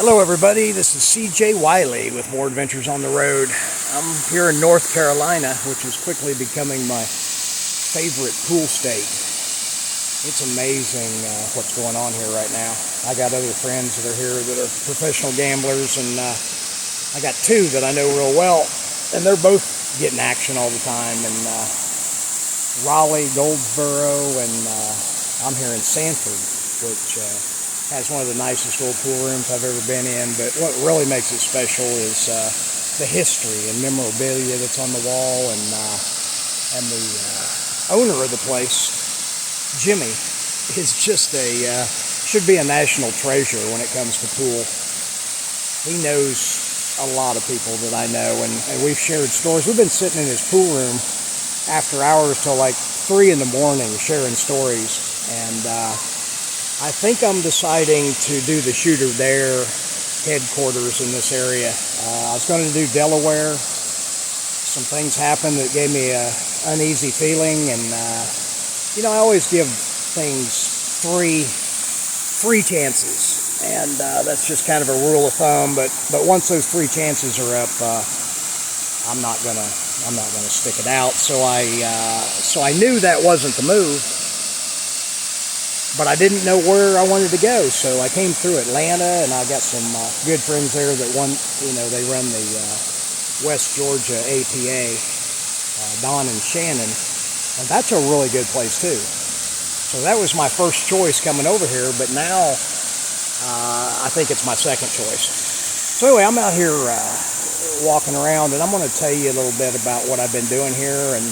Hello everybody, this is CJ Wiley with More Adventures on the Road. I'm here in North Carolina, which is quickly becoming my favorite pool state. It's amazing what's going on here right now. I got other friends that are here that are professional gamblers, and I got two that I know real well, and they're both getting action all the time. And Raleigh, Goldsboro, and I'm here in Sanford, which has one of the nicest little pool rooms I've ever been in. But what really makes it special is the history and memorabilia that's on the wall, and the owner of the place, Jimmy, is just should be a national treasure when it comes to pool. He knows a lot of people that I know, and we've shared stories. We've been sitting in his pool room after hours till like 3 in the morning sharing stories, and I think I'm deciding to do the ShootorDare headquarters in this area. I was going to do Delaware. Some things happened that gave me an uneasy feeling, and I always give things three chances, and that's just kind of a rule of thumb. But once those 3 chances are up, I'm not gonna stick it out. So I knew that wasn't the move. But I didn't know where I wanted to go, so I came through Atlanta, and I got some good friends there that they run the West Georgia APA, Don and Shannon, and that's a really good place too. So that was my first choice coming over here, but now I think it's my second choice. So anyway, I'm out here walking around, and I'm going to tell you a little bit about what I've been doing here, and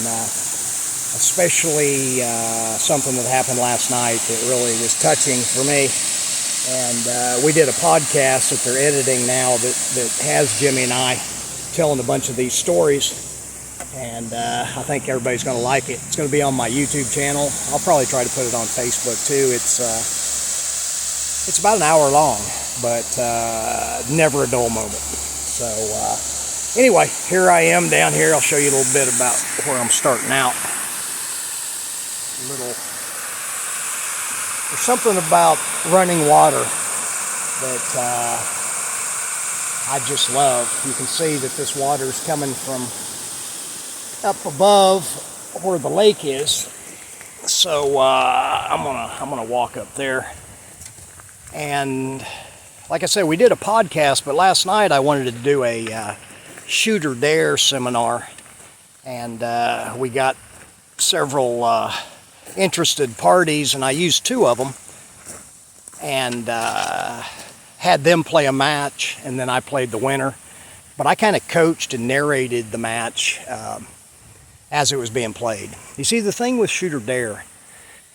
especially something that happened last night that really was touching for me. And we did a podcast that they're editing now that has Jimmy and I telling a bunch of these stories, and I think everybody's going to like it. It's going to be on my YouTube channel. I'll probably try to put it on Facebook too. It's about an hour long, but never a dull moment. So anyway, here I am down here. I'll show you a little bit about where I'm starting out. There's something about running water that I just love. You can see that this water is coming from up above where the lake is. So I'm gonna walk up there, and like I said, we did a podcast, but last night I wanted to do a ShootorDare seminar, and we got several interested parties, and I used 2 of them, and had them play a match, and then I played the winner. But I kind of coached and narrated the match as it was being played. You see, the thing with ShootorDare,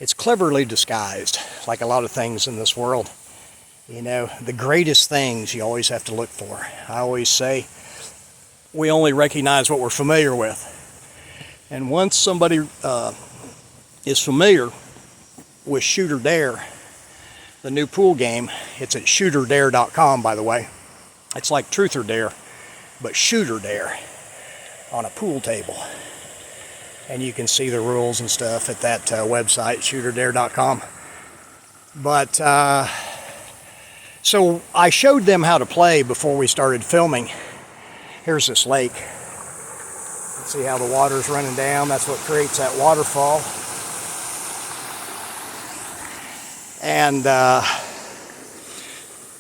it's cleverly disguised, like a lot of things in this world. The greatest things you always have to look for. I always say we only recognize what we're familiar with, and once somebody is familiar with ShootorDare, the new pool game. It's at ShootorDare.com, by the way. It's like Truth or Dare, but ShootorDare on a pool table. And you can see the rules and stuff at that website, ShootorDare.com. But so I showed them how to play before we started filming. Here's this lake. See how the water's running down? That's what creates that waterfall. And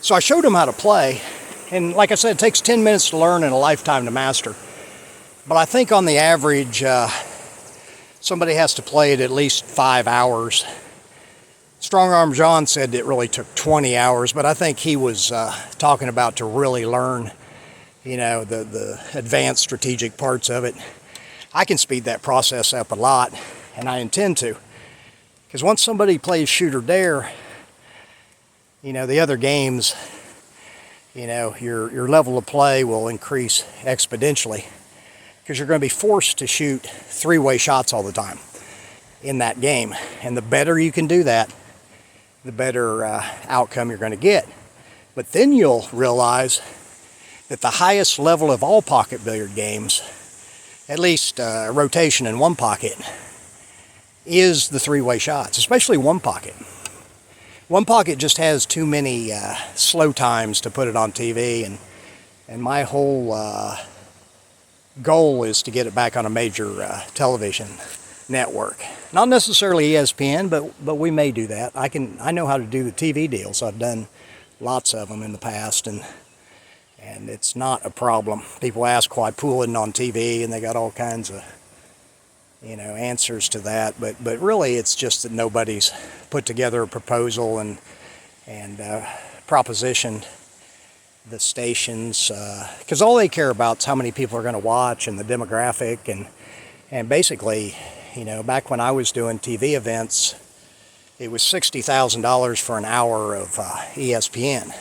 so I showed them how to play. And like I said, it takes 10 minutes to learn and a lifetime to master. But I think on the average, somebody has to play it at least 5 hours. Strong Arm John said it really took 20 hours, but I think he was talking about to really learn, the advanced strategic parts of it. I can speed that process up a lot, and I intend to. Because once somebody plays ShootorDare, the other games, your level of play will increase exponentially, because you're going to be forced to shoot 3-way shots all the time in that game. And the better you can do that, the better outcome you're going to get. But then you'll realize that the highest level of all pocket billiard games, at least rotation in one pocket, is the 3-way shots, especially one pocket. One Pocket just has too many slow times to put it on TV, and my whole goal is to get it back on a major television network. Not necessarily ESPN, but we may do that. I know how to do the TV deals. I've done lots of them in the past, and it's not a problem. People ask why pool isn't on TV, and they got all kinds of answers to that. But really, it's just that nobody's put together a proposal and propositioned the stations, because all they care about is how many people are going to watch and the demographic, and basically, back when I was doing TV events, it was $60,000 for an hour of ESPN,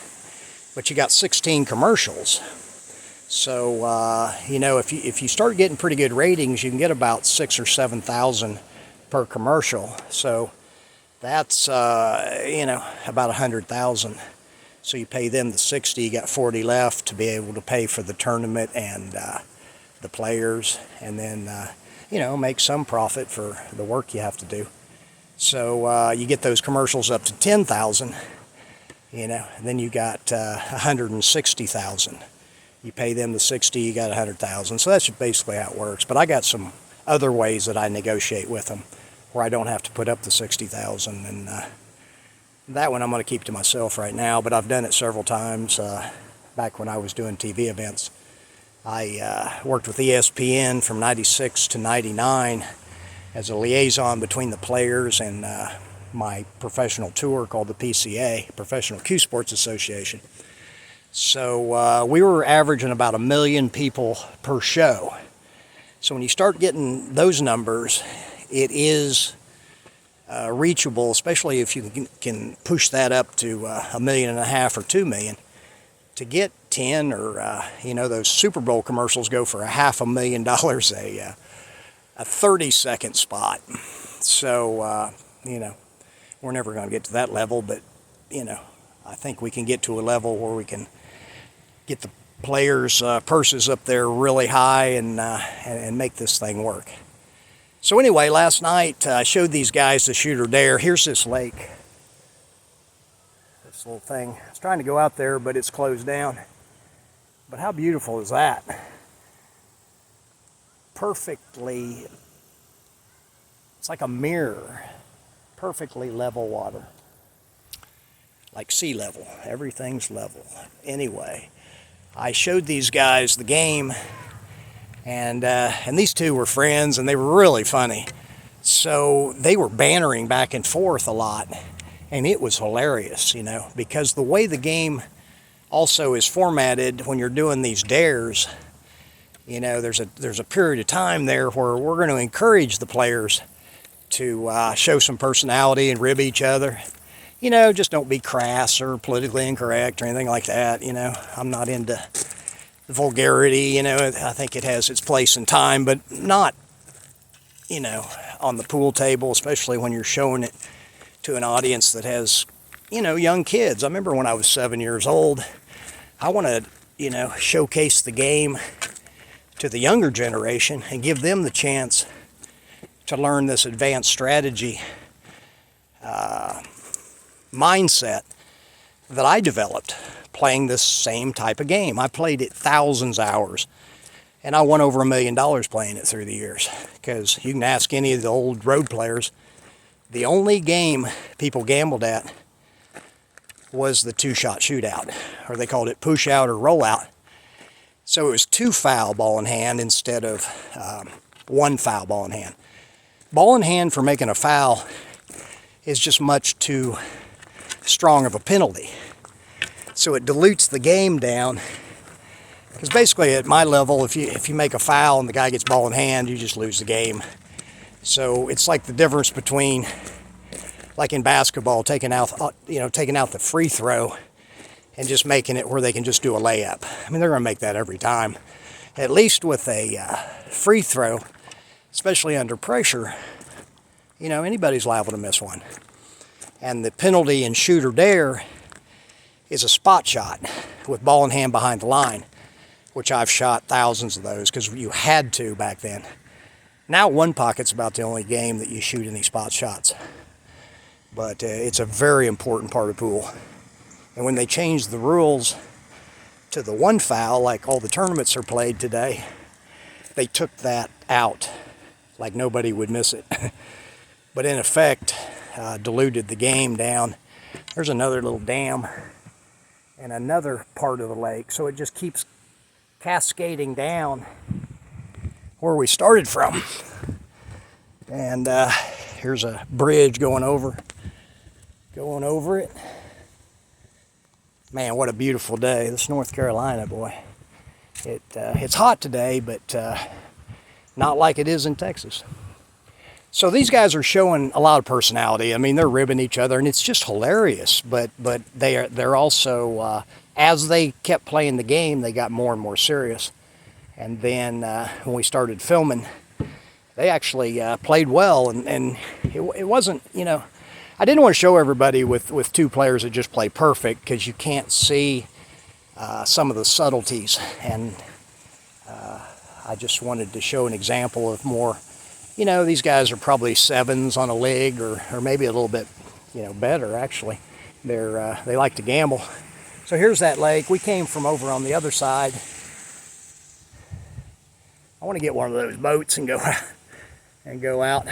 but you got 16 commercials. So if you start getting pretty good ratings, you can get about 6,000 or 7,000 per commercial. So that's about 100,000. So you pay them the 60, you got 40 left to be able to pay for the tournament and the players, and then make some profit for the work you have to do. So you get those commercials up to 10,000, and then you got 160,000. You pay them the 60, you got 100,000. So that's basically how it works. But I got some other ways that I negotiate with them where I don't have to put up the 60,000, and that one I'm going to keep to myself right now. But I've done it several times back when I was doing TV events. I worked with ESPN from 96 to 99 as a liaison between the players and my professional tour called the PCA, Professional Cue Sports Association. So we were averaging about 1 million people per show. So when you start getting those numbers, it is reachable, especially if you can push that up to 1.5 million or 2 million. To get 10 or those Super Bowl commercials go for $500,000 a 30-second spot. So we're never going to get to that level, but I think we can get to a level where we can get the players' purses up there really high and make this thing work. So anyway, last night I showed these guys the ShootorDare. Here's this lake. This little thing. I was trying to go out there, but it's closed down. But how beautiful is that? Perfectly, it's like a mirror. Perfectly level water. Like sea level. Everything's level. Anyway, I showed these guys the game, and these two were friends, and they were really funny. So they were bantering back and forth a lot, and it was hilarious, because the way the game also is formatted when you're doing these dares, there's a period of time there where we're going to encourage the players to show some personality and rib each other. Just don't be crass or politically incorrect or anything like that. I'm not into the vulgarity. I think it has its place and time, but not, on the pool table, especially when you're showing it to an audience that has, young kids. I remember when I was 7 years old, I want to, showcase the game to the younger generation and give them the chance to learn this advanced strategy mindset that I developed playing this same type of game. I played it thousands of hours, and I won over $1 million playing it through the years, because you can ask any of the old road players, the only game people gambled at was the two-shot shootout, or they called it push-out or roll-out. So it was 2 foul ball in hand instead of 1 foul ball in hand. Ball in hand for making a foul is just much too strong of a penalty. So it dilutes the game down, because basically at my level, if you make a foul and the guy gets ball in hand, you just lose the game. So it's like the difference between, like in basketball, taking out the free throw and just making it where they can just do a layup. I mean, they're going to make that every time. At least with a free throw, especially under pressure, anybody's liable to miss one. And the penalty in ShootorDare is a spot shot with ball in hand behind the line, which I've shot thousands of those because you had to back then. Now One Pocket's about the only game that you shoot any spot shots. but it's a very important part of pool. And when they changed the rules to the 1 foul, like all the tournaments are played today, they took that out like nobody would miss it. But in effect, diluted the game down. There's another little dam and another part of the lake, so it just keeps cascading down where we started from. And here's a bridge going over it. Man, what a beautiful day. This North Carolina, boy. It's hot today, but not like it is in Texas. So these guys are showing a lot of personality. I mean, they're ribbing each other, and it's just hilarious. But they're also, as they kept playing the game, they got more and more serious. And then when we started filming, they actually played well, and it wasn't, you know, I didn't want to show everybody with 2 players that just play perfect, because you can't see some of the subtleties, and I just wanted to show an example of more, you know, these guys are probably 7s on a league, or maybe a little bit, you know, better actually. They like to gamble. So here's that lake. We came from over on the other side. I want to get one of those boats and go out.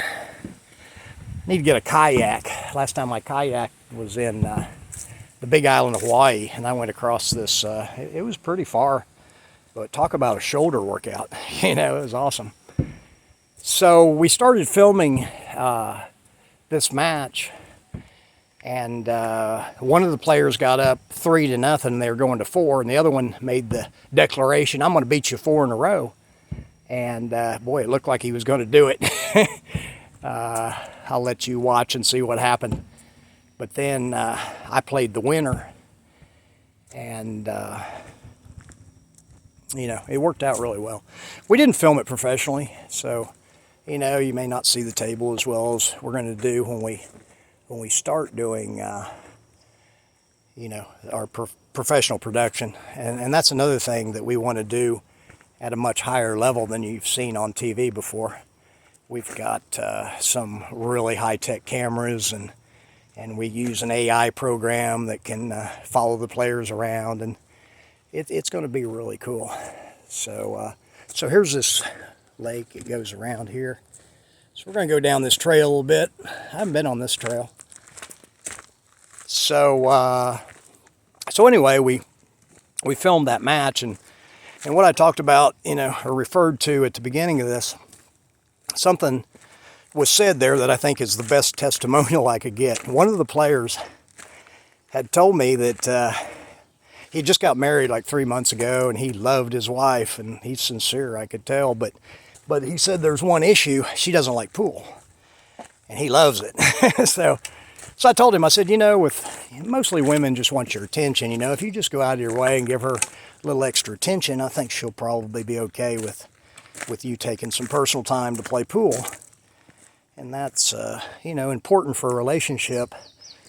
Need to get a kayak. Last time I kayaked was in the Big Island of Hawaii, and I went across this. It was pretty far, but talk about a shoulder workout. You know, it was awesome. So we started filming this match, and one of the players got up 3-0. They were going to 4, and the other one made the declaration, "I'm going to beat you 4 in a row." And boy, it looked like he was going to do it. I'll let you watch and see what happened. But then I played the winner, and you know, it worked out really well. We didn't film it professionally, so you know, you may not see the table as well as we're going to do when we start doing you know, our professional production. And that's another thing that we want to do at a much higher level than you've seen on TV before. We've got some really high-tech cameras, and we use an AI program that can follow the players around, and it's going to be really cool. So here's this lake. It goes around here. So we're going to go down this trail a little bit. I haven't been on this trail. So anyway, we filmed that match, and what I talked about, you know, or referred to at the beginning of this, something was said there that I think is the best testimonial I could get. One of the players had told me that he just got married like 3 months ago, and he loved his wife, and he's sincere, I could tell, but he said there's one issue: she doesn't like pool, and he loves it. So I told him, I said, you know, with mostly women just want your attention, you know, if you just go out of your way and give her a little extra attention, I think she'll probably be okay with you taking some personal time to play pool. And that's, you know, important for a relationship,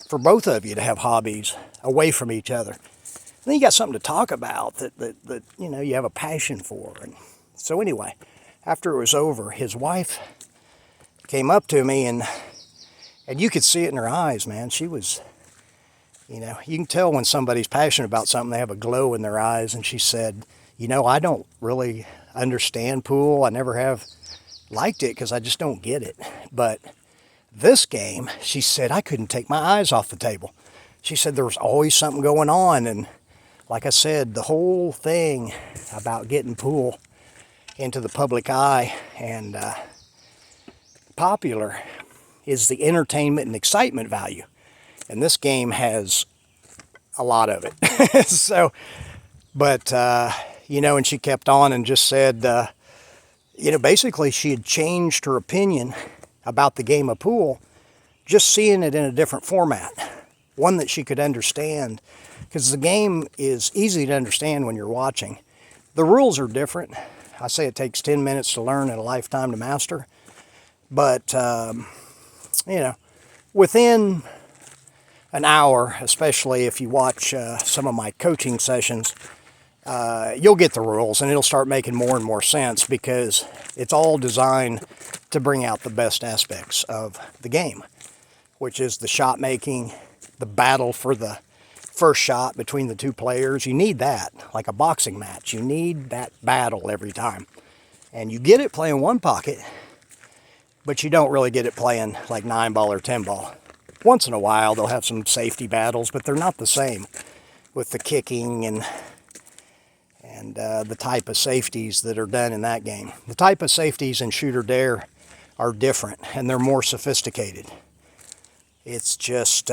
for both of you to have hobbies away from each other. And then you got something to talk about that you know, you have a passion for. And so anyway, after it was over, his wife came up to me, and you could see it in her eyes, man. She was, you know, you can tell when somebody's passionate about something, they have a glow in their eyes. And she said, you know, I don't really understand pool. I never have liked it because I just don't get it. But this game, she said, I couldn't take my eyes off the table. She said there was always something going on. And like I said, the whole thing about getting pool into the public eye and popular is the entertainment and excitement value. And this game has a lot of it. So, but, you know, and she kept on and just said, you know, basically she had changed her opinion about the game of pool, just seeing it in a different format, one that she could understand, because the game is easy to understand when you're watching. The rules are different. I say it takes 10 minutes to learn and a lifetime to master, but, you know, within an hour, especially if you watch some of my coaching sessions, you'll get the rules, and it'll start making more and more sense, because it's all designed to bring out the best aspects of the game. which is the shot making, the battle for the first shot between the two players. You need that, like a boxing match. You need that battle every time. And you get it playing one pocket, but you don't really get it playing like 9-ball or 10-ball. Once in a while, they'll have some safety battles, but they're not the same with the kicking and the type of safeties that are done in that game. The type of safeties in ShootorDare are different, and they're more sophisticated. It's just,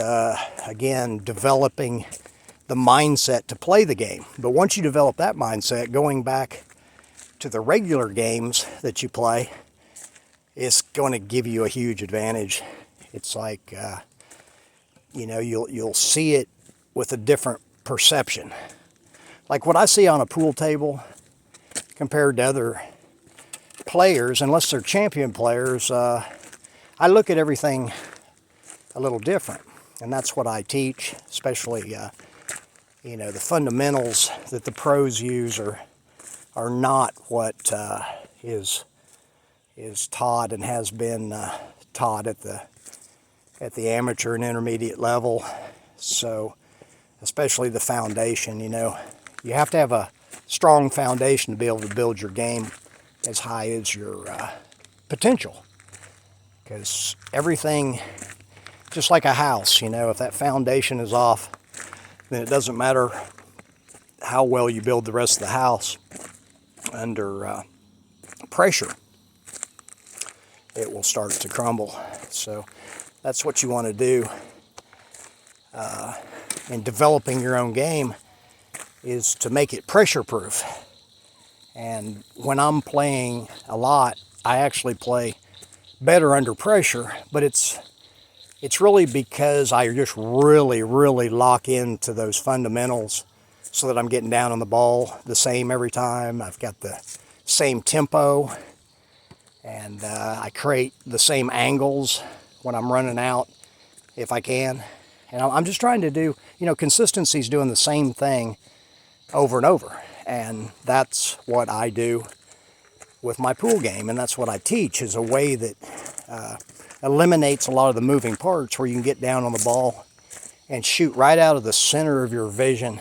again, developing the mindset to play the game. But once you develop that mindset, going back to the regular games that you play, it's going to give you a huge advantage. It's like, you know, you'll see it with a different perception. Like what I see on a pool table compared to other players, unless they're champion players, I look at everything a little different. And that's what I teach, especially, you know, the fundamentals that the pros use are not what is taught and has been taught at the amateur and intermediate level. So, especially the foundation, you know, you have to have a strong foundation to be able to build your game as high as your potential. Because everything, just like a house, you know, if that foundation is off, then it doesn't matter how well you build the rest of the house under pressure. It will start to crumble. So that's what you want to do in developing your own game, is to make it pressure proof. And when I'm playing a lot, I actually play better under pressure, but it's really because I just really lock into those fundamentals so that I'm getting down on the ball the same every time. I've got the same tempo, and I create the same angles when I'm running out if I can. And I'm just trying to do, you know, consistency is doing the same thing over and over. And that's what I do with my pool game, and that's what I teach, is a way that eliminates a lot of the moving parts, where you can get down on the ball and shoot right out of the center of your vision.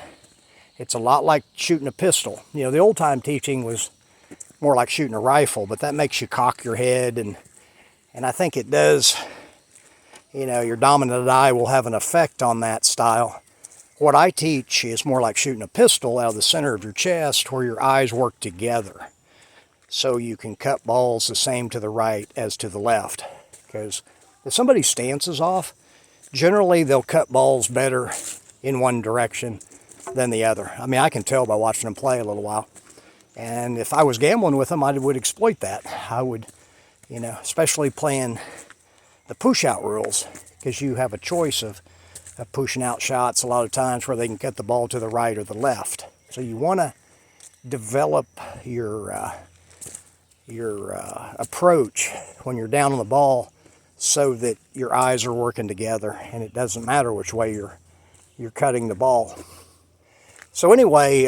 It's a lot like shooting a pistol. You know, the old time teaching was more like shooting a rifle, but that makes you cock your head, and I think it does, you know, your dominant eye will have an effect on that style. What I teach is more like shooting a pistol out of the center of your chest, where your eyes work together. So you can cut balls the same to the right as to the left. Because if somebody's stance is off, generally they'll cut balls better in one direction than the other. I mean, I can tell by watching them play a little while. And if I was gambling with them, I would exploit that. I would, you know, especially playing the push-out rules, because you have a choice of pushing out shots a lot of times where they can cut the ball to the right or the left. So you want to develop your approach when you're down on the ball so that your eyes are working together and it doesn't matter which way you're cutting the ball. So anyway,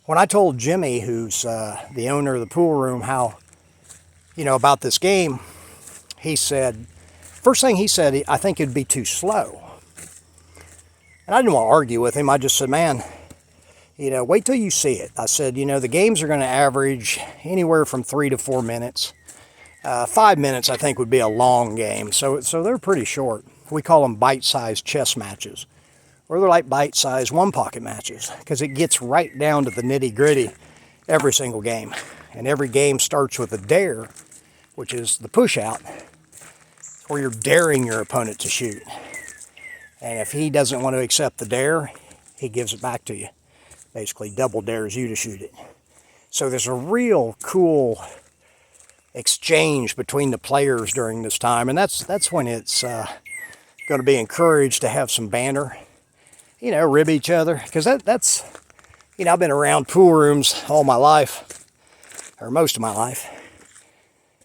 when I told Jimmy, who's the owner of the pool room, how, you know, about this game, he said, first thing he said, I think it'd be too slow. And I didn't want to argue with him. I just said, man, you know, wait till you see it. I said, you know, the games are going to average anywhere from 3 to 4 minutes. 5 minutes, I think, would be a long game. So they're pretty short. We call them bite-sized chess matches. Or they're like bite-sized one-pocket matches, because it gets right down to the nitty-gritty every single game. And every game starts with a dare, which is the push-out, where you're daring your opponent to shoot. And if he doesn't want to accept the dare, he gives it back to you. Basically double dares you to shoot it. So there's a real cool exchange between the players during this time, and that's when it's going to be encouraged to have some banter, you know, rib each other, because that's, you know, I've been around pool rooms all my life, or most of my life,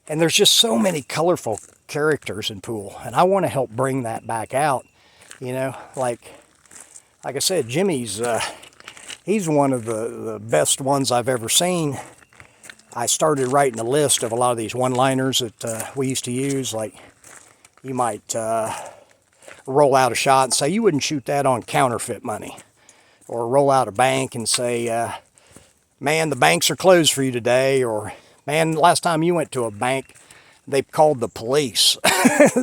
and there's just so many colorful characters in pool, and I want to help bring that back out. You know, like I said, Jimmy's he's one of the best ones I've ever seen. I started writing a list of a lot of these one-liners that we used to use, like, you might roll out a shot and say you wouldn't shoot that on counterfeit money, or roll out a bank and say, man, the banks are closed for you today, or man, last time you went to a bank, they called the police.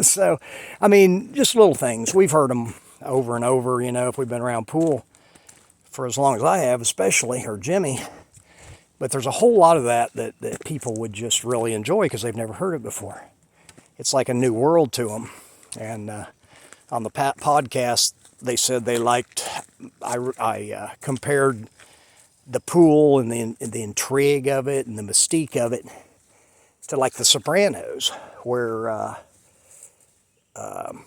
So, I mean, just little things. We've heard them over and over, you know, if we've been around pool for as long as I have, especially, or Jimmy. But there's a whole lot of that people would just really enjoy because they've never heard it before. It's like a new world to them. And on the podcast, they said they liked, I compared the pool and the intrigue of it and the mystique of it to like The Sopranos, where,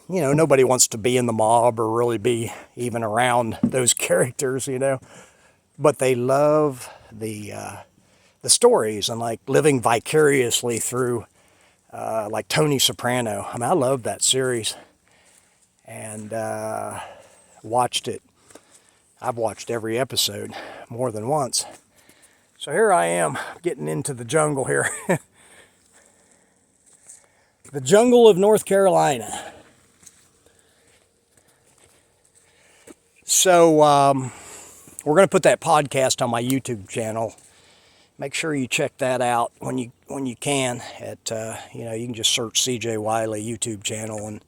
you know, nobody wants to be in the mob or really be even around those characters, you know, but they love the stories and like living vicariously through like Tony Soprano. I mean, I love that series and watched it. I've watched every episode more than once. So here I am getting into the jungle here. The jungle of North Carolina. So we're going to put that podcast on my YouTube channel. Make sure you check that out when you can. At you know, you can just search CJ Wiley YouTube channel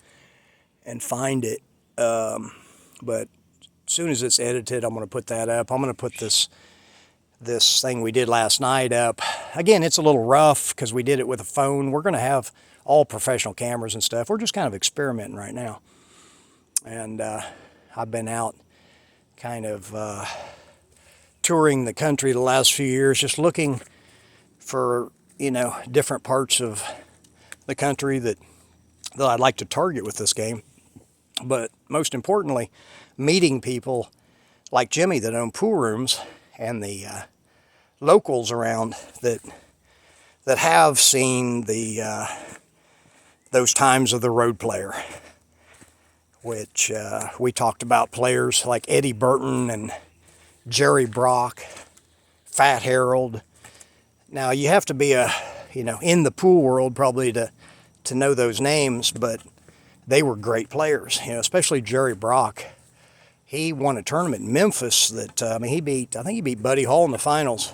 and find it. But as soon as it's edited, I'm going to put that up. I'm going to put this thing we did last night up. Again, it's a little rough because we did it with a phone. We're going to have all professional cameras and stuff. We're just kind of experimenting right now. And I've been out kind of touring the country the last few years, just looking for, you know, different parts of the country that I'd like to target with this game. But most importantly, meeting people like Jimmy that own pool rooms and the locals around that have seen those times of the road player, which we talked about players like Eddie Burton and Jerry Brock, Fat Harold. Now you have to be in the pool world probably to know those names, but they were great players, you know, especially Jerry Brock. He won a tournament in Memphis that, I think he beat Buddy Hall in the finals,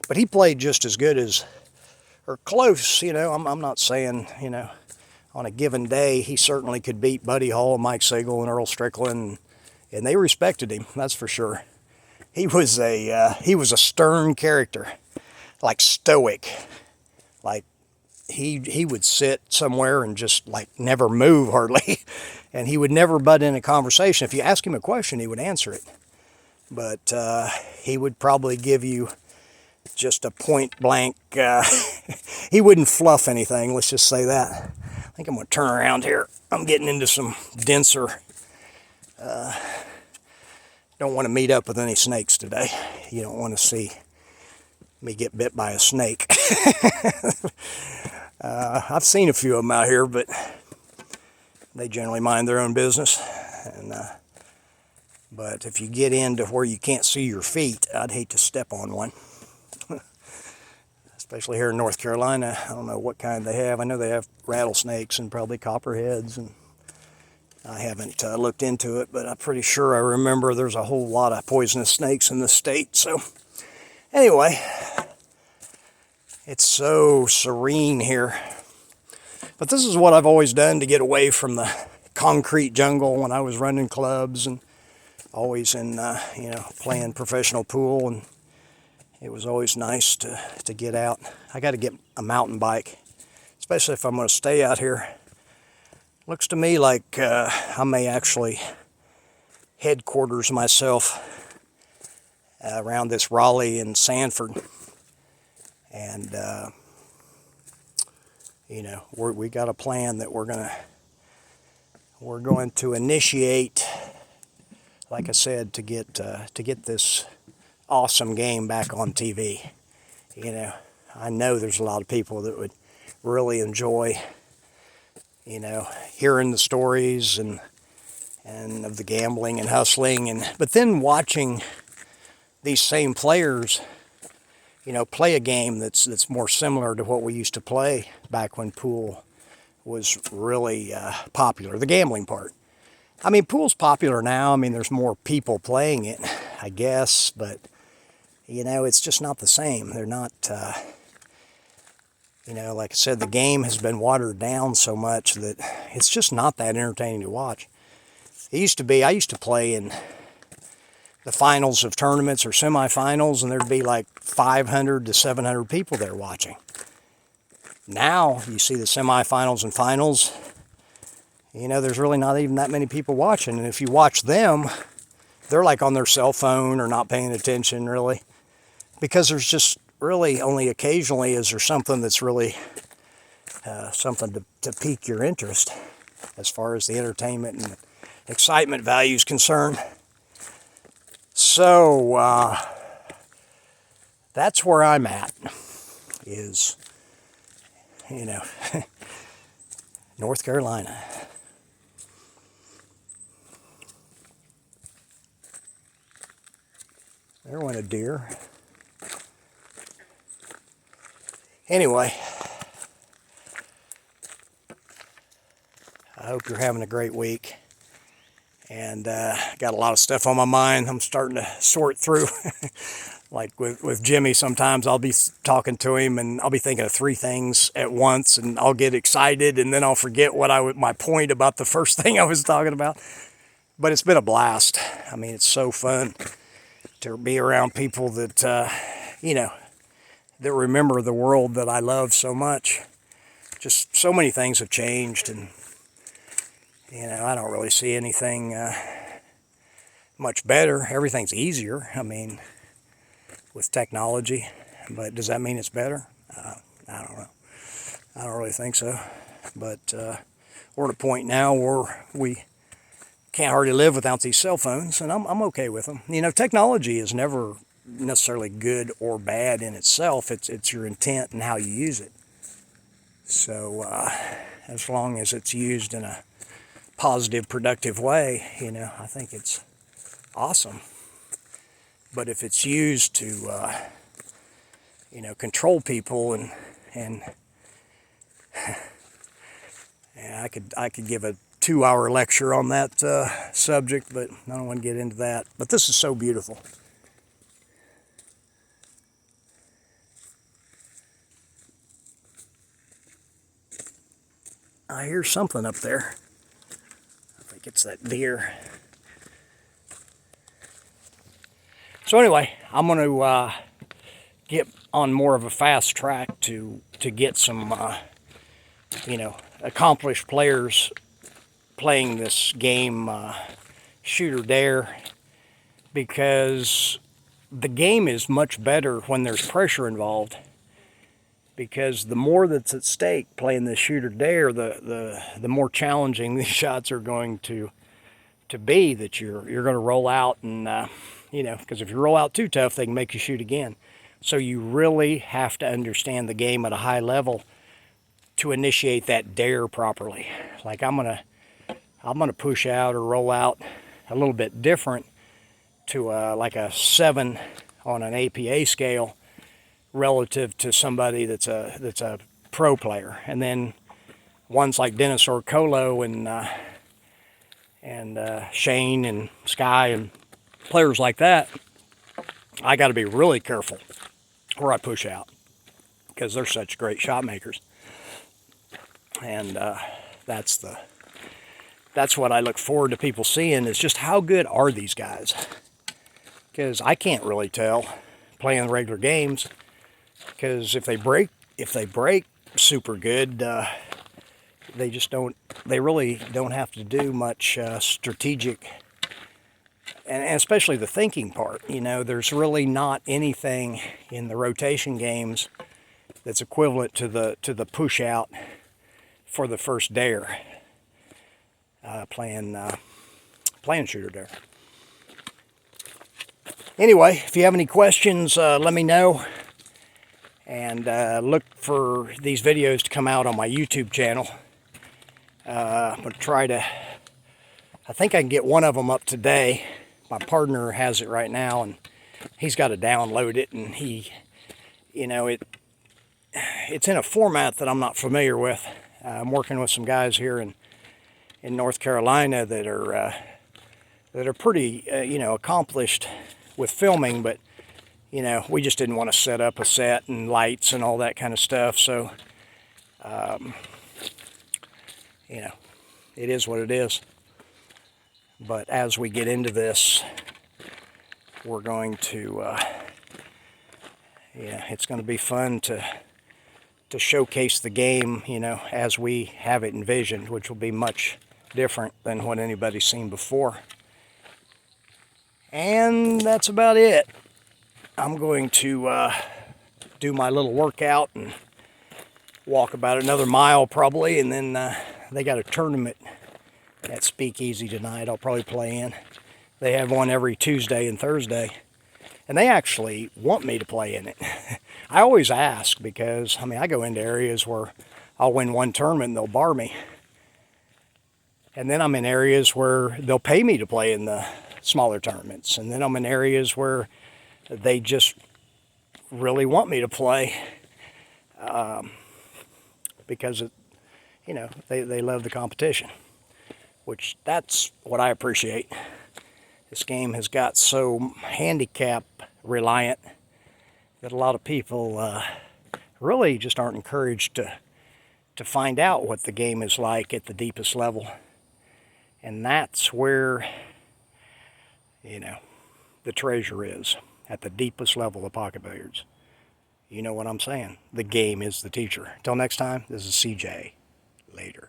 but he played just as good as, or close, you know. I'm not saying, you know, on a given day, he certainly could beat Buddy Hall and Mike Siegel and Earl Strickland, and they respected him, that's for sure. He was a stern character, like stoic, like he would sit somewhere and just like never move hardly, and he would never butt in a conversation. If you ask him a question, he would answer it, but he would probably give you just a point blank. He wouldn't fluff anything. Let's just say that. I think I'm going to turn around here. I'm getting into some denser. Don't want to meet up with any snakes today. You don't want to see me get bit by a snake. I've seen a few of them out here, but they generally mind their own business. And but if you get into where you can't see your feet, I'd hate to step on one. Especially here in North Carolina. I don't know what kind they have. I know they have rattlesnakes and probably copperheads, and I haven't looked into it, but I'm pretty sure I remember there's a whole lot of poisonous snakes in the state. So anyway, it's so serene here. But this is what I've always done to get away from the concrete jungle when I was running clubs and always in, playing professional pool. And it was always nice to get out. I got to get a mountain bike, especially if I'm going to stay out here. Looks to me like I may actually headquarters myself around this Raleigh and Sanford. And, we got a plan that we're going to initiate, like I said, to get this awesome game back on TV. You know, I know there's a lot of people that would really enjoy, hearing the stories and of the gambling and hustling, but then watching these same players, play a game that's more similar to what we used to play back when pool was really popular, the gambling part. I mean, pool's popular now. I mean, there's more people playing it, I guess, but, you know, it's just not the same. They're not, you know, like I said, the game has been watered down so much that it's just not that entertaining to watch. It used to be, I used to play in the finals of tournaments or semifinals, and there'd be like 500 to 700 people there watching. Now, you see the semifinals and finals, you know, there's really not even that many people watching. And if you watch them, they're like on their cell phone or not paying attention, really. Because there's just really only occasionally is there something that's really something to pique your interest as far as the entertainment and excitement value is concerned. So, that's where I'm at, is, you know, North Carolina. There went a deer. Anyway, I hope you're having a great week. And got a lot of stuff on my mind I'm starting to sort through. Like with Jimmy, sometimes I'll be talking to him and I'll be thinking of 3 things at once, and I'll get excited and then I'll forget what my point about the first thing I was talking about. But it's been a blast. I mean, it's so fun to be around people that, you know, that remember the world that I love so much. Just so many things have changed, and, you know, I don't really see anything much better. Everything's easier, I mean, with technology. But does that mean it's better? I don't know. I don't really think so. But we're at a point now where we can't hardly live without these cell phones, and I'm okay with them. You know, technology is never necessarily good or bad in itself. It's your intent and how you use it. So as long as it's used in a positive, productive way, you know, I think it's awesome. But if it's used to, you know, control people and I could give a 2-hour lecture on that subject, but I don't want to get into that. But this is so beautiful. I hear something up there. I think it's that deer. So anyway, I'm going to get on more of a fast track to get some, you know, accomplished players playing this game, ShootorDare, because the game is much better when there's pressure involved. Because the more that's at stake playing this ShootorDare, the more challenging these shots are going to be. That you're going to roll out, and you know, because if you roll out too tough, they can make you shoot again. So you really have to understand the game at a high level to initiate that dare properly. Like I'm gonna push out or roll out a little bit different to like a 7 on an APA scale, relative to somebody that's a pro player. And then ones like Dennis or Colo and Shane and Sky and players like that, I got to be really careful where I push out, because they're such great shot makers. And that's what I look forward to people seeing, is just how good are these guys, because I can't really tell playing regular games. Because if they break super good, they really don't have to do much strategic, and especially the thinking part. You know, there's really not anything in the rotation games that's equivalent to the push out for the first dare. Playing ShootorDare. Anyway, if you have any questions, let me know. And look for these videos to come out on my YouTube channel. I'm going to try to, I think I can get one of them up today. My partner has it right now, and he's got to download it, and he, you know, it's in a format that I'm not familiar with. I'm working with some guys here in North Carolina that are pretty, accomplished with filming, but, we just didn't want to set up a set and lights and all that kind of stuff. So, it is what it is. But as we get into this, we're going to, it's going to be fun to showcase the game, as we have it envisioned, which will be much different than what anybody's seen before. And that's about it. I'm going to do my little workout and walk about another mile probably, and then they got a tournament at Speakeazy tonight I'll probably play in. They have one every Tuesday and Thursday, and they actually want me to play in it. I always ask because, I go into areas where I'll win one tournament and they'll bar me. And then I'm in areas where they'll pay me to play in the smaller tournaments. And then I'm in areas where they just really want me to play because, they love the competition, which that's what I appreciate. This game has got so handicap reliant that a lot of people really just aren't encouraged to find out what the game is like at the deepest level. And that's where, the treasure is, at the deepest level of pocket billiards. You know what I'm saying? The game is the teacher. Till next time, this is CJ. Later.